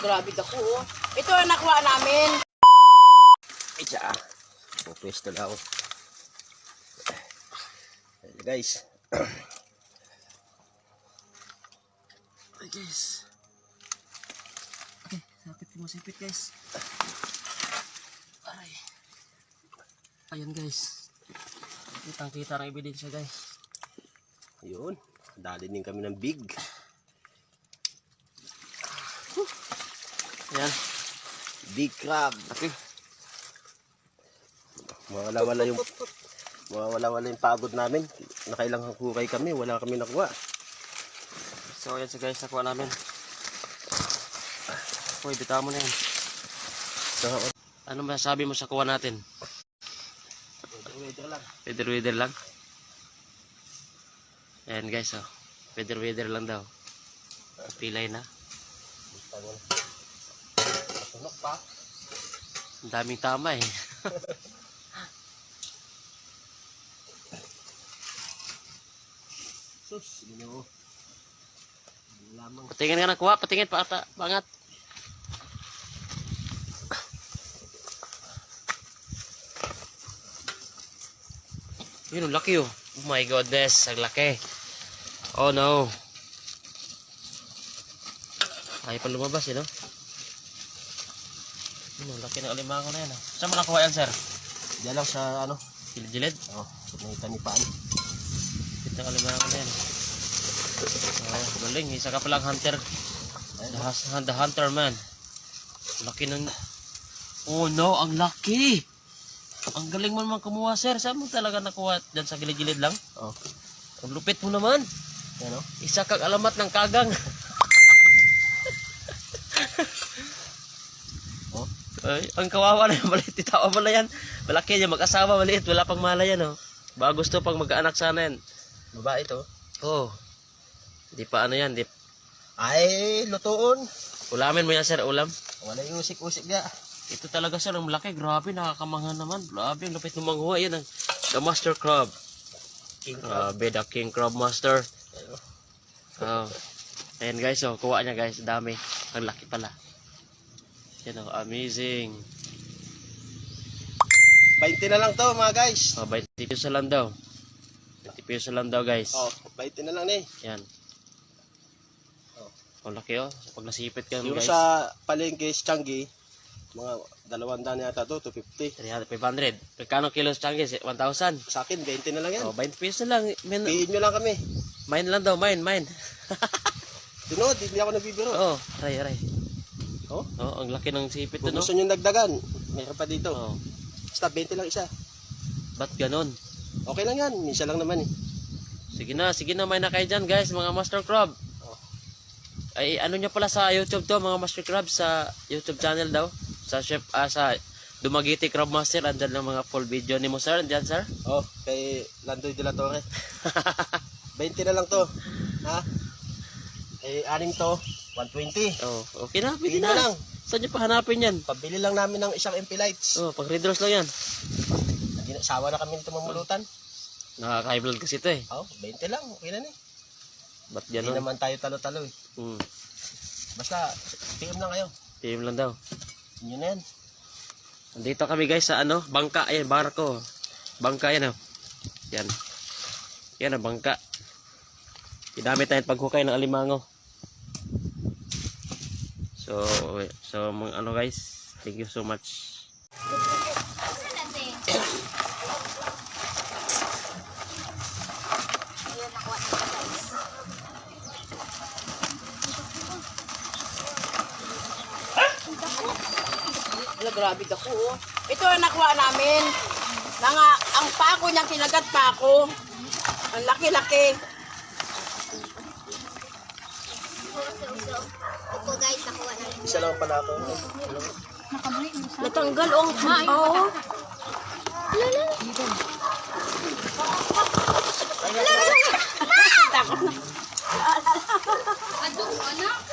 Grabe ako, oh. Ito ang nakuha namin. Isa. Pupwesto lang ako. Ayan, guys. Ay guys. Okay, sapit mo sipit guys. Aray. Ayan guys. Kitang-kita ng ebidensya guys. Ayun. Dali din kami ng big. Ayan. Big crab. Okay. Mawala-wala yung pagod namin. Nakailang hukay kami. Wala kami nakuha. So ayan guys, nakuha namin. Uy, bitaw mo na yan. So, Ano masasabi mo sa kuha natin? weather lang. Weather lang. Ayan guys, oh. Weather lang daw. Pilay na. Masunok pa. Ang daming tama eh. Sus, ginoo. Lamang. Patingin ka na kuha, patingin pa ata, bangat. Yun, ang laki oh. Oh my goodness, ang laki. Oh no. Ay pa lumabas eh no. Yun, ang laki ng alimango na yan ah. Saan mo nakuha yan sir? Diyan lang sa ano. Gilid-gilid? Oh, sa may tanipaan. Ito ang alimango na yan. Oh, galing, isa ka palang hunter. The hunter man. Laki ng... Oh no, ang laki! Ang galing mo naman kumuha sir. Saan mo talaga nakuha? Diyan sa gilid-gilid lang? Oh. Ang lupit mo naman. Ano? Isa kang alamat ng kagang. Oh. Ay, ang kawawa na yung maliit. Itawa mo na yan. Malaki yan, mag-asawa maliit. Wala pang mala yan oh. Baka gusto pang mag-anak sana yan. Babae to. Oh. Di pa ano yan. Di... Ay, lutoon. Ulamin mo yan sir, ulam. Wala yung usik-usik ga. Ito talaga sir, ang malaki. Grabe, nakakamangha naman. Grabe, ang lupit ng manghuha. Yan ang the master crab. King crab. Grabe, the king crab master. Oh. Ayan guys, oh, kuha niya guys. Dami. Ang laki pala. Yan oh, amazing. 20 na lang to mga guys. Oh, 20 peso lang daw. 20 peso lang daw guys. Oh, 20 na lang eh. Yan. Oh. Ang laki oh. Pag nasipit ka Yung guys. sa palengke, Changi, mga 200 yata to, 250. 300, 500. Pagkano kilos changi? 1,000. Sa akin, 20 na lang yan. Oh, 20 peso lang. Pihin nyo lang kami. Mine lang daw, mine. Tunod, hindi ako nabibiro. Oh, aray. Oh? Oh, ang laki ng sipit Kung no. gusto nyo dagdagan, meron pa dito. Oh. Basta 20 lang isa. Ba't ganon? Okay lang yan, minsan lang naman eh. Sige na, may na kayo dyan guys, mga master crab. Oh. Ay, ano nyo pala sa YouTube to, mga master crab, sa YouTube channel daw. Sa chef, sa Dumaguete Crab Master, andyan lang mga full video ni mo sir, andyan sir. Oh, kay Landoy de la Torre. 20 na lang to. Ha? Eh, aning to, 120. Oh, okay na, pwede Pihin na. na lang. Saan nyo pa hanapin yan? Pabili lang namin ng isang MP lights. Oh, pang Red Rose lang yan. Sawa na kami nito mamulutan. Nakaka-high blood kasi ito eh. Oh, 20 lang, okay na ni. Ba't Hindi ganon? naman tayo talo-talo eh. Basta, PM lang kayo. PM lang daw. Yun na yan. Andito kami guys sa ano, bangka, ayan, barko. Bangka yan oh. Yan. Yan ang bangka. Idamit tayong paghukay ng alimango. So ano guys, thank you so much. Grabe ako, oh. Ito ang nakuha namin. Ang pako niyang kinagat pako. Ang laki-laki. Ito guys, nakuha na rin. Isa lang pala ako. Natanggal, oh. Oo. Takot na. Adong anak.